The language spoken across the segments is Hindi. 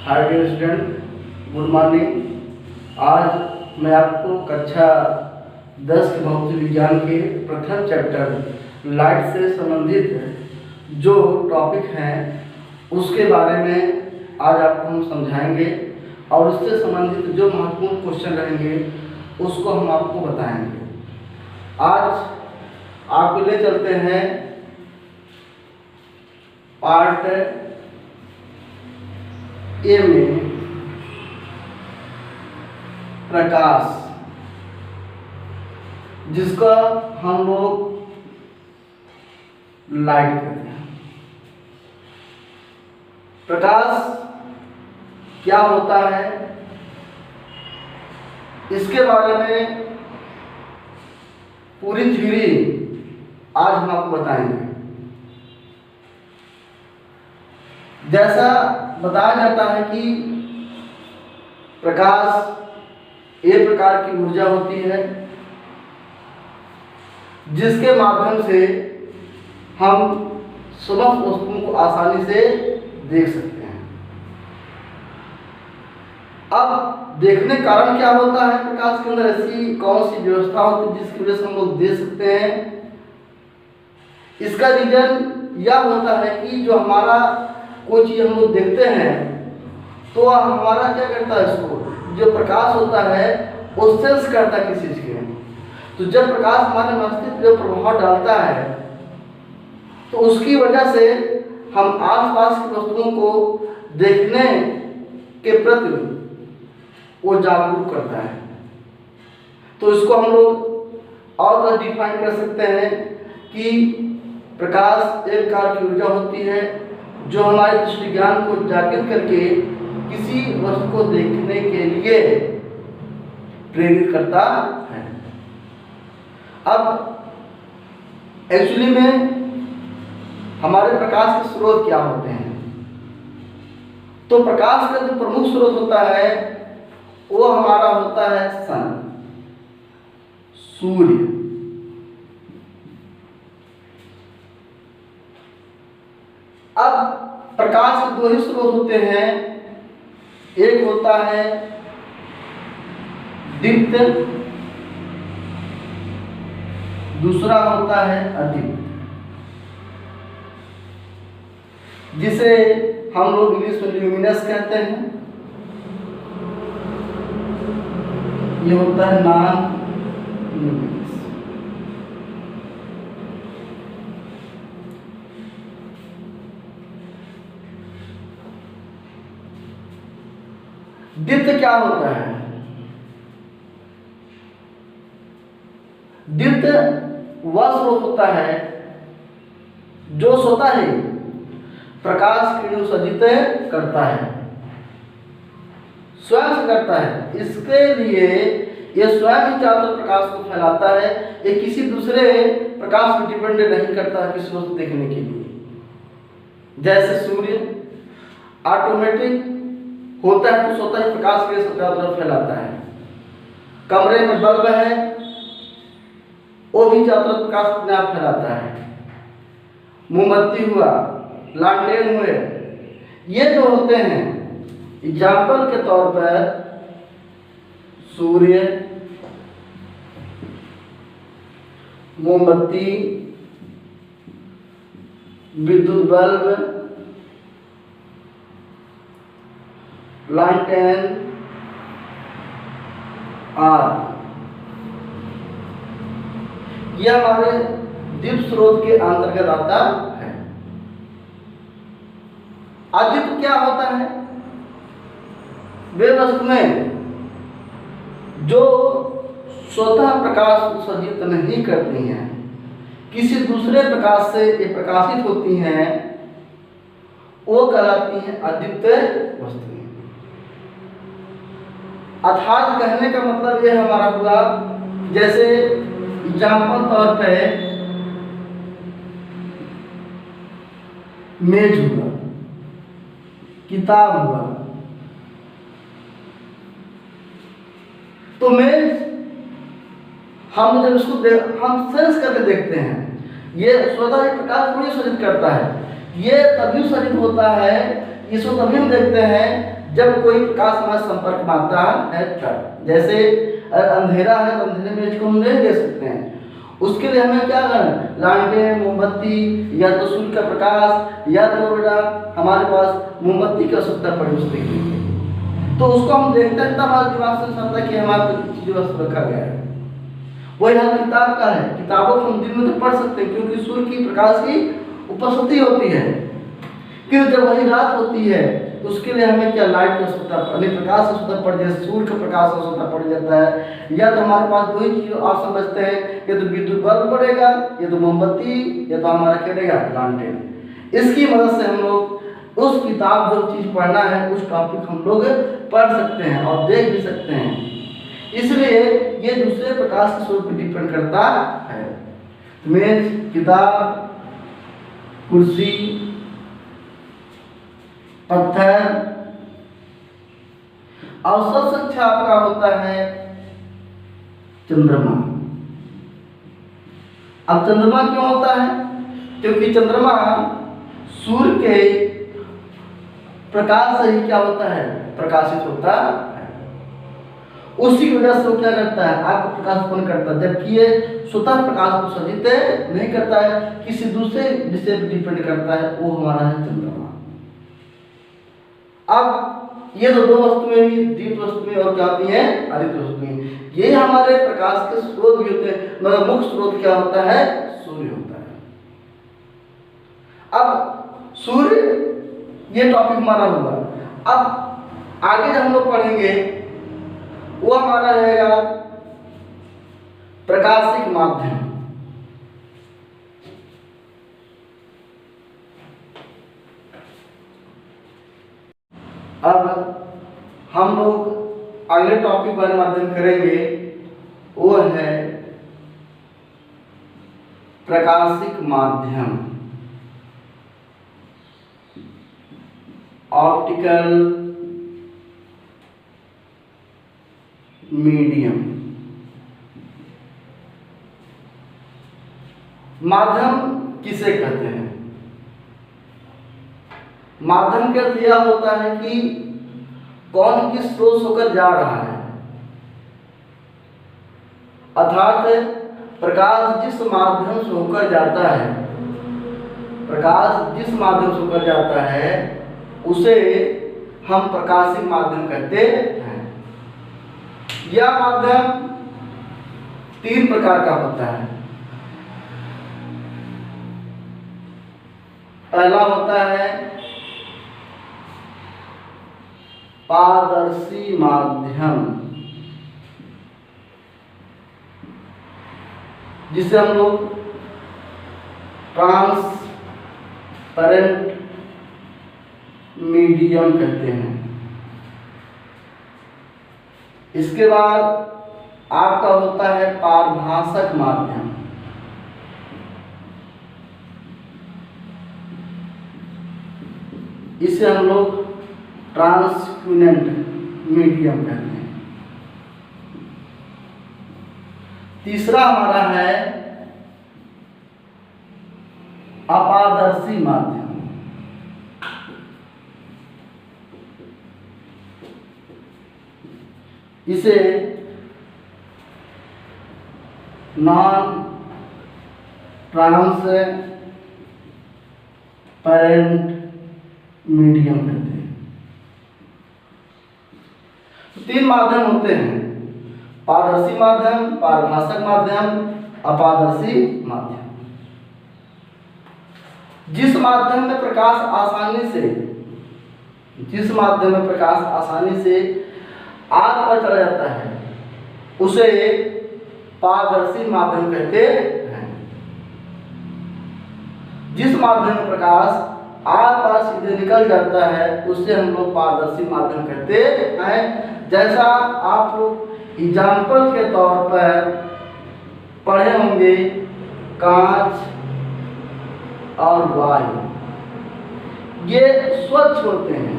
हाय डियर स्टूडेंट, गुड मॉर्निंग। आज मैं आपको कक्षा 10 के भौतिक विज्ञान के प्रथम चैप्टर लाइट से संबंधित जो टॉपिक हैं उसके बारे में आज आपको हम समझाएंगे और उससे संबंधित जो महत्वपूर्ण क्वेश्चन रहेंगे उसको हम आपको बताएंगे। आज आपको ले चलते हैं पार्ट ए में प्रकाश, जिसका हम लोग लाइट कहते हैं। प्रकाश क्या होता है इसके बारे में पूरी थ्योरी आज हम आपको बताएंगे। जैसा बताया जाता है कि प्रकाश एक प्रकार की ऊर्जा होती है जिसके माध्यम से हम समस्त वस्तुओं को आसानी से देख सकते हैं। अब देखने का कारण क्या होता है, प्रकाश के अंदर ऐसी कौन सी व्यवस्था होती है जिसकी वजह से हम लोग देख सकते हैं। इसका रीजन यह होता है कि जो हमारा कोई चीज़ हम लोग देखते हैं तो हमारा क्या करता है, इसको जो प्रकाश होता है वो सेंस करता है किसी चीज़ के। तो जब प्रकाश हमारे मस्तिष्क पर प्रभाव डालता है तो उसकी वजह से हम आसपास की वस्तुओं को देखने के प्रति वो जागरूक करता है। तो इसको हम लोग और डिफाइन कर सकते हैं कि प्रकाश एक प्रकार की ऊर्जा होती है जो हमारे दृष्टि ज्ञान को जागृत करके किसी वस्तु को देखने के लिए प्रेरित करता है। अब एक्चुअली में हमारे प्रकाश के स्रोत क्या होते हैं, तो प्रकाश का जो प्रमुख स्रोत होता है वो हमारा होता है सन, सूर्य। अब प्रकाश के दो ही स्रोत होते हैं, एक होता है दीप्त, दूसरा होता है अदीप्त, जिसे हम लोग इंग्लिश में ल्यूमिनस कहते हैं। ये होता है नॉन ल्यूमिनस। दीप्त क्या होता है? दीप्त वह स्रोत होता है जो स्वतः ही प्रकाश किरणों सदित करता है, स्वयं से करता है। इसके लिए यह स्वयं ही चारों प्रकाश को फैलाता है, ये किसी दूसरे प्रकाश पर डिपेंड नहीं करता है किसी वस्तु देखने के लिए। जैसे सूर्य ऑटोमेटिक होता है तो स्वतः ही प्रकाश के चारों तरफ फैलाता है। कमरे में बल्ब है वो भी चारों तरफ प्रकाश अपने आप फैलाता है। मोमबत्ती हुआ, लालटेन हुए, ये जो होते हैं एग्जाम्पल के तौर पर सूर्य, मोमबत्ती, विद्युत बल्ब, लालटेन आदि, यह हमारे दीप्त स्रोत के अंतर्गत आता है। अदीप्त क्या होता है? वे वस्तुएं जो स्वतः प्रकाश उत्सर्जित नहीं करती हैं, किसी दूसरे प्रकाश से ये प्रकाशित होती हैं, वो कहलाती हैं अदीप्त वस्तुएं। अर्थात कहने का मतलब यह हमारा हुआ, जैसे एग्जाम्पल तौर पे मेज हुआ, किताब हुआ। तो मेज हम जब इसको हम सेंस करके देखते हैं, ये स्वतः प्रकाश थोड़ी उत्सर्जित करता है, ये तभी उत्सर्जित होता है इसको तभी हम देखते हैं जब कोई प्रकाश हमारे संपर्क में आता है तब। जैसे अंधेरा है तो अंधेरे में इसको हम नहीं दे सकते हैं, उसके लिए हमें क्या करना, लालटेन, मोमबत्ती, या तो सूर्य का प्रकाश, या तो बेटा हमारे पास मोमबत्ती की आवश्यकता पड़ी उस देखने, तो उसको हम देखते हैं तब हमारे दिमाग से समझता है कि हमारे चीज़ वस्तु रखा गया है। वही हाल किताब का है, किताबों को हम दिन में तो पढ़ सकते हैं क्योंकि सूर्य की प्रकाश की उपस्थिति होती है, कि जब वही रात होती है तो उसके लिए हमें क्या, लाइट की आवश्यकता, प्रकाश की आवश्यकता पड़ जाए, सूर्य का प्रकाश की आवश्यकता पड़ जाता है। या तो हमारे पास दो ही चीज आप समझते हैं, या तो विद्युत बल्ब पड़ेगा, या तो मोमबत्ती, या तो हमारा क्या रहेगा, लालटेन। इसकी मदद से हम लोग उस किताब जो चीज पढ़ना है उस टॉपिक हम लोग पढ़ सकते हैं और देख भी सकते हैं। इसलिए ये दूसरे प्रकाश के स्रोत पर डिपेंड करता है। मेज, किताब, कुर्सी, पत्थर, और सबसे अच्छा आपका होता है चंद्रमा। अब चंद्रमा क्यों होता है, क्योंकि चंद्रमा सूर्य के प्रकाश से ही क्या होता है, प्रकाशित होता है। उसी की वजह से वो क्या करता है, आपको प्रकाश उत्पन्न करता है, जबकि ये स्वतः प्रकाश को सजित नहीं करता है, किसी दूसरे विषय पर डिपेंड करता है, वो हमारा है चंद्रमा। अब ये दो वस्तुएं भी, दीप वस्तुएं और क्या होती हैं, आदित्य वस्तुएं, ये हमारे प्रकाश के स्रोत भी होते हैं, मगर मुख्य स्रोत क्या होता है, सूर्य होता है। अब सूर्य, ये टॉपिक हमारा होगा। अब आगे जब हम लोग पढ़ेंगे वो हमारा रहेगा प्रकाशिक माध्यम। अब हम लोग अगले टॉपिक पर माध्यम करेंगे, वो है प्रकाशिक माध्यम, ऑप्टिकल मीडियम। माध्यम किसे कहते हैं, माध्यम का अर्थ यह होता है कि कौन किस स्रोत होकर जा रहा है, अर्थात प्रकाश जिस माध्यम से होकर जाता है, प्रकाश जिस माध्यम से होकर जाता है उसे हम प्रकाशिक माध्यम कहते हैं। यह माध्यम तीन प्रकार का होता है। पहला होता है पारदर्शी माध्यम, जिसे हम लोग ट्रांसपेरेंट मीडियम कहते हैं। इसके बाद आपका होता है पारभाषक माध्यम, इसे हम लोग ट्रांसपेरेंट मीडियम कहते हैं। तीसरा हमारा है अपारदर्शी माध्यम, इसे नॉन ट्रांसपेरेंट मीडियम कहते हैं। तीन माध्यम होते हैं, पारदर्शी माध्यम, पारभाषक माध्यम, अपारदर्शी माध्यम। जिस माध्यम में प्रकाश आसानी से आग पर चला जाता है उसे पारदर्शी माध्यम कहते हैं। जिस माध्यम में प्रकाश आग पर सीधे निकल जाता है उसे हम लोग पारदर्शी माध्यम कहते हैं। जैसा आप लोग एग्जाम्पल के तौर पर पढ़े होंगे, कांच और वायु, ये स्वच्छ होते हैं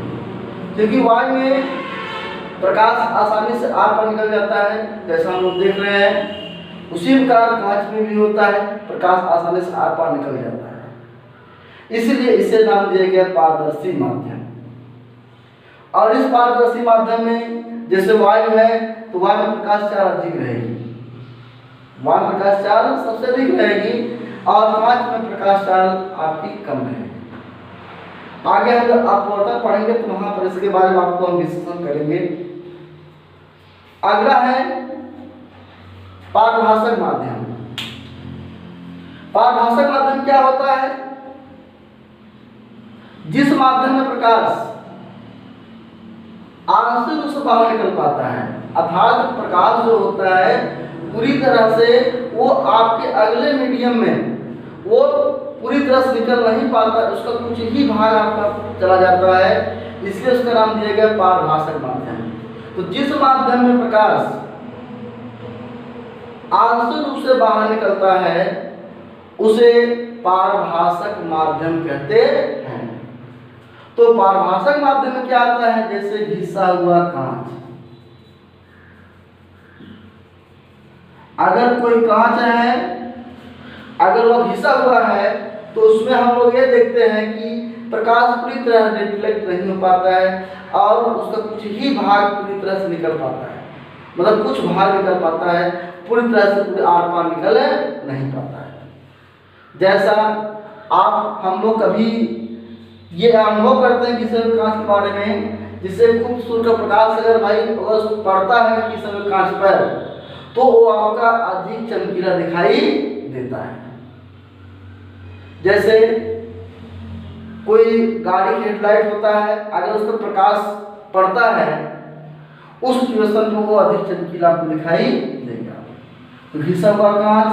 क्योंकि वायु में प्रकाश आसानी से आग पर निकल जाता है, जैसा हम लोग देख रहे हैं। उसी प्रकार कांच में भी होता है, प्रकाश आसानी से आग पर निकल जाता है, इसलिए इसे नाम दिया गया पारदर्शी माध्यम। और इस पारदर्शी माध्यम में जैसे वायु है तो वायु में प्रकाश चाल अधिक रहेगी, वायु प्रकाश चाल सबसे अधिक रहेगी और कांच में प्रकाश चाल आपकी कम रहेगी। आगे हम अपवर्तन पढ़ेंगे तो वहां पर इसके बारे में आपको हम विश्लेषण करेंगे। अगला है पारभाषक माध्यम। पारभाषक माध्यम क्या होता है? जिस माध्यम में प्रकाश आंशिक रूप से बाहर निकल पाता है, अर्थात प्रकाश जो होता है पूरी तरह से वो आपके अगले मीडियम में वो पूरी तरह से निकल नहीं पाता, उसका कुछ ही भाग आपका चला जाता है, इसलिए उसका नाम दिया गया पारभाषक माध्यम। तो जिस माध्यम में प्रकाश आंशिक रूप से बाहर निकलता है उसे पारभाषक माध्यम कहते हैं। तो पारभाषक माध्यम में क्या आता है? जैसे घिसा हुआ कांच। अगर कोई कांच है, अगर वह घिसा हुआ है तो उसमें हम लोग ये देखते हैं कि प्रकाश पूरी तरह रिफ्लेक्ट नहीं हो पाता है और उसका कुछ ही भाग पूरी तरह से निकल पाता है, मतलब कुछ भाग निकल पाता है, पूरी तरह से पूरे आर पार निकल नहीं पाता है। जैसा आप हम लोग कभी ये अनुभव करते हैं किसी कांच के बारे में, जिससे खूब सूर्य का प्रकाश अगर भाई अगर पड़ता है किसी कांच पर तो वो आपका अधिक चमकीला दिखाई देता है। जैसे कोई गाड़ी की हेडलाइट होता है, अगर उस पर प्रकाश पड़ता है उस सिचुएशन में वो अधिक चमकीला आपको दिखाई देगा। तो घिसा हुआ कांच,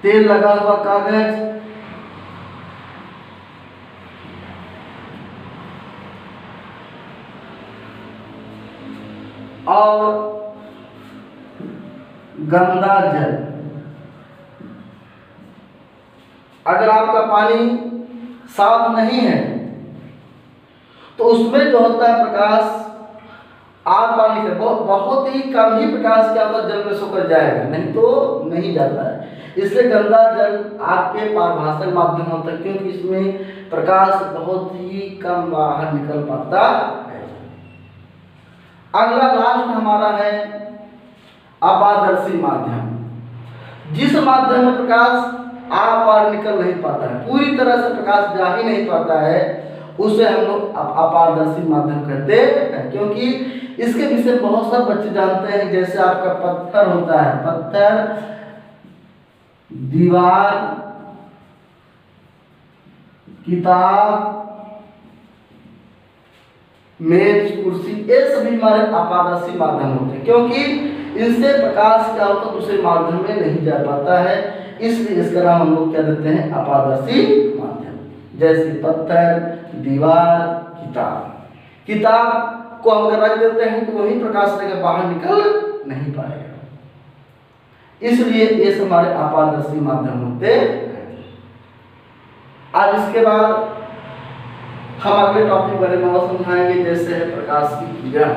तेल लगा हुआ कागज, और गंदा जल। अगर आपका पानी साफ नहीं है तो उसमें जो होता है प्रकाश आर पार निकल बहुत ही कम ही प्रकाश क्या होता है जल में सोकर जाएगा, नहीं तो नहीं जाता है। इसलिए गंदा जल आपके पारभाषक माध्यम होता है, क्योंकि इसमें प्रकाश बहुत ही कम बाहर निकल पाता है। अगला लास्ट हमारा है अपारदर्शी माध्यम। जिस माध्यम में प्रकाश आर पार निकल नहीं पाता है, पूरी तरह से प्रकाश जा ही नहीं पाता है, उसे हम लोग अपारदर्शी माध्यम कहते हैं। क्योंकि इसके विषय बहुत सारे बच्चे जानते हैं, जैसे आपका पत्थर होता है, पत्थर, दीवार, किताब, मेज, कुर्सी, ये सभी हमारे अपारदर्शी माध्यम होते हैं, क्योंकि इनसे प्रकाश क्या होता है दूसरे माध्यम में नहीं जा पाता है, इसलिए इसका नाम हम लोग क्या देते हैं? अपारदर्शी माध्यम। जैसे पत्थर, दीवार, किताब। किताब को हम अगर रख देते हैं तो वही प्रकाश लेकर बाहर निकल नहीं पाएगा, इसलिए ये हमारे अपारदर्शी माध्यम होते हैं। आज इसके बाद हम अगले टॉपिक बारे में और समझाएंगे, जैसे है प्रकाश की किरण।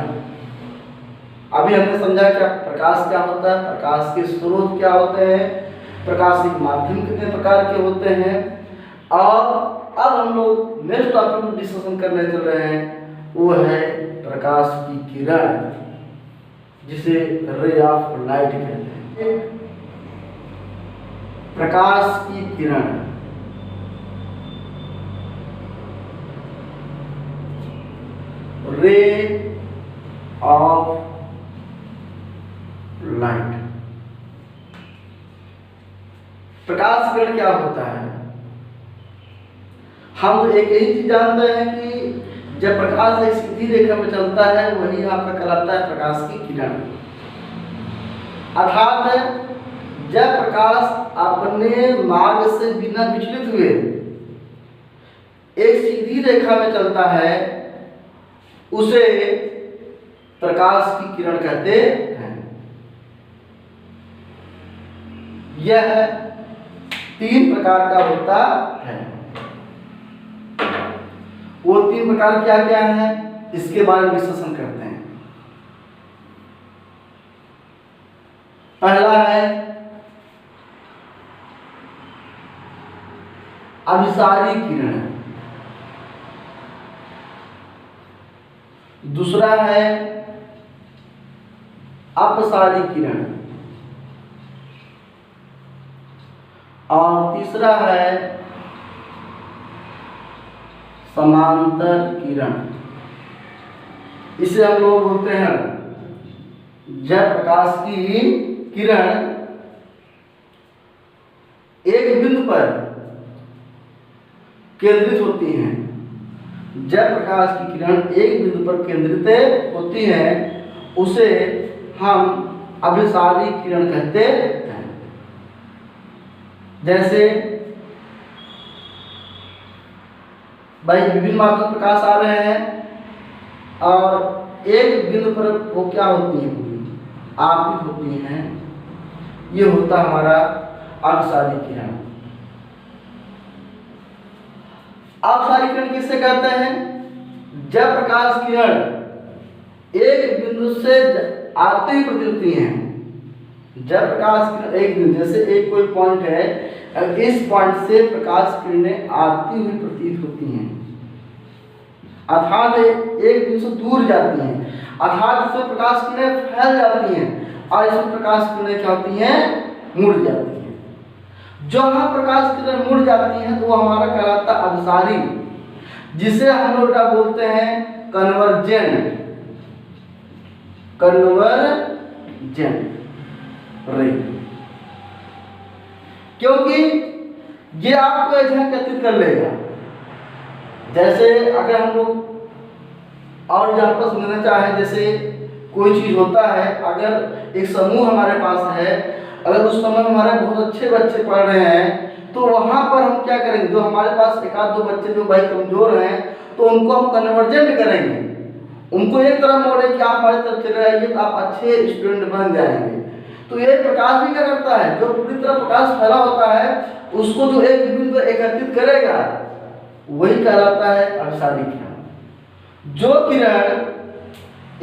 अभी हमने समझा क्या प्रकाश क्या होता है, प्रकाश के स्रोत क्या होते हैं, प्रकाशिक माध्यम कितने प्रकार के होते हैं, और अब हम लोग नेक्स्ट टॉपिक में डिस्कशन करने चल रहे हैं, वो है प्रकाश की किरण, जिसे रे ऑफ लाइट कहते हैं। प्रकाश की किरण रे ऑफ लाइट। प्रकाश किरण क्या होता है? हम तो एक ही चीज जानते हैं कि जब प्रकाश एक सीधी रेखा में चलता है वही आपका कहलाता है प्रकाश की किरण। अर्थात जब प्रकाश अपने मार्ग से बिना विचलित हुए एक सीधी रेखा में चलता है उसे प्रकाश की किरण कहते हैं। यह 3 प्रकार का होता है। वो 3 प्रकार क्या क्या है इसके बारे में विश्लेषण करते हैं। पहला है अभिसारी किरण। दूसरा है अपसारी किरण, और तीसरा है समांतर किरण। इसे हम लोग बोलते हैं जय प्रकाश की किरण एक बिंदु पर केंद्रित होती हैं। जय प्रकाश की किरण एक बिंदु पर केंद्रित होती है, उसे हम अभिसारी किरण कहते हैं। जैसे भाई विभिन्न मात्रा प्रकाश आ रहे हैं और एक बिंदु पर वो क्या होती है, आपतित होती हैं। ये होता हमारा अपसारी किरण। अपसारी किरण किससे कहते हैं? जब प्रकाश किरण एक बिंदु से आती हुई प्रतीत होती हैं। जब प्रकाश किरण एक बिंदु, जैसे एक कोई पॉइंट है, इस पॉइंट से प्रकाश किरणें आती हुई प्रतीत होती हैं, अर्थात एक बिंदु से दूर जाती हैं, अर्थात इसमें प्रकाश किरणें फैल जाती हैं और इसमें प्रकाश किरणें क्या होती हैं, मुड़ जाती हैं। जो हम प्रकाश किरण मुड़ जाती हैं तो वो हमारा कहलाता है अपसारी, जिसे हम लोग क्या बोलते हैं, कन्वर्जेंट, कन्वर्जेंट रे। क्योंकि ये आपको एकत्रित कर लेगा। जैसे अगर हम लोग और एग्जाम्पल समझना चाहें, जैसे कोई चीज होता है, अगर एक समूह हमारे पास है, अगर उस समय हमारे बहुत अच्छे बच्चे पढ़ रहे हैं तो वहाँ पर हम क्या करेंगे, जो हमारे पास एक आध दो बच्चे जो भाई कमजोर हैं तो उनको हम कन्वर्जेंट करेंगे, उनको एक तरफ मोड़े कि आप हमारी तरफ चले आइए तो आप अच्छे स्टूडेंट बन जाएंगे। तो ये प्रकाश भी क्या करता है, जो पूरी तरह प्रकाश फैला होता है उसको जो एक बिंदु पर एकत्रित करेगा वही कहलाता है अपसारी किरण। जो किरण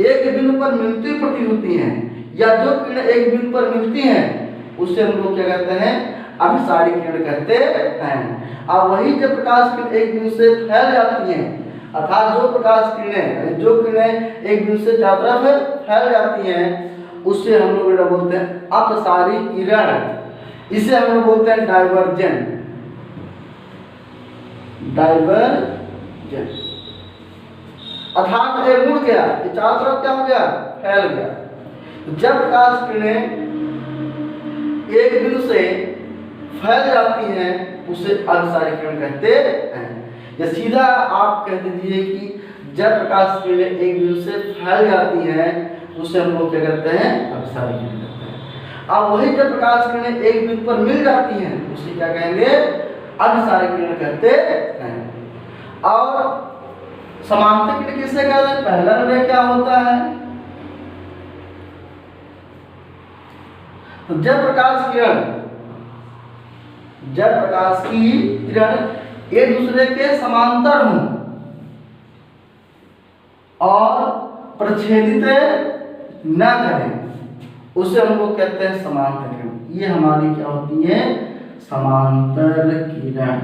एक बिंदु पर मिलती प्रतीत होती हैं या जो किरण एक बिंदु पर मिलती हैं उससे हम लोग क्या कहते हैं, अपसारी किरण कहते हैं। अब वही जब प्रकाश किरण एक बिंदु से फैल जाती हैं, अर्थात जो प्रकाश किरणें जो किरणें एक बिंदु से चारों तरफ फैल जाती हैं उससे हम लोग बोलते हैं अपसारी किरण। इसे हम लोग बोलते हैं डाइवर्जेंट, डाइवर्जेंट। अर्थात ये मुड़ गया, ये चारों तरफ क्या हो गया, फैल गया। जब प्रकाश किरणें एक बिंदु से फैल जाती हैं उसे अपसारी किरण कहते हैं। या सीधा आप कह दीजिए कि जब प्रकाश किरणें एक बिंदु से फैल जाती हैं उसे हम लोग क्या कहते हैं, अपसारी किरण कहते हैं। अब वही जब प्रकाश किरणें एक बिंदु पर मिल जाती हैं उसे क्या कहेंगे, अपसारी किरण कहते हैं। और समांतर किरण किससे कहते हैं? पहला निर्णय क्या होता है, तो जब प्रकाश की किरण एक दूसरे के समांतर हों और प्रच्छेदित न करें उसे हम लोग कहते हैं समांतर किरण। ये हमारी क्या होती है, समांतर किरण।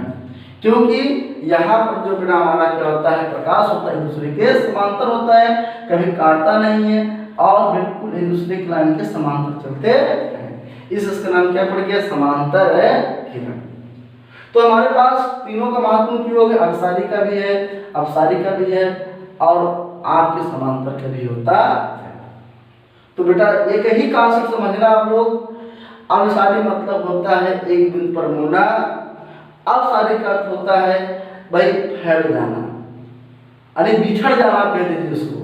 क्योंकि यहाँ पर जो किरण हमारा क्या होता है, प्रकाश होता है, एक दूसरे के समांतर होता है, कभी काटता नहीं है और बिल्कुल एक दूसरे की लाइन के समांतर चलते हैं। इसका नाम क्या पड़ गया, समांतर किरण। तो हमारे पास तीनों का महत्वपूर्ण प्रयोग है, अपसारी का भी है, अपसारी का भी है और आपके समांतर का भी होता है। तो बेटा एक ही कांसेप्ट समझना आप लोग। अपसारी मतलब होता है एक बिंदु पर मुड़ना, अपसारी का अर्थ होता है भाई फैल जाना, यानी बिछड़ जाना आप कह दीजिए उसको।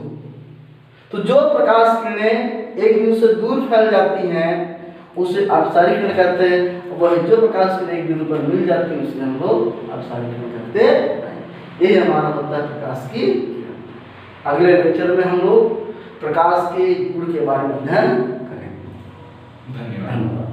तो जो प्रकाश किरणें एक बिंदु से दूर फैल जाती हैं उसे अपसारी किरण कहते हैं। वही जो प्रकाश किरण एक बिंदु पर मिल जाती है उसे हम लोग अपसारी किरण कहते हैं। यही हमारा होता है प्रकाश की किरण। अगले लेक्चर में हम लोग प्रकाश के गुण के बारे में अध्ययन करेंगे। धन्यवाद।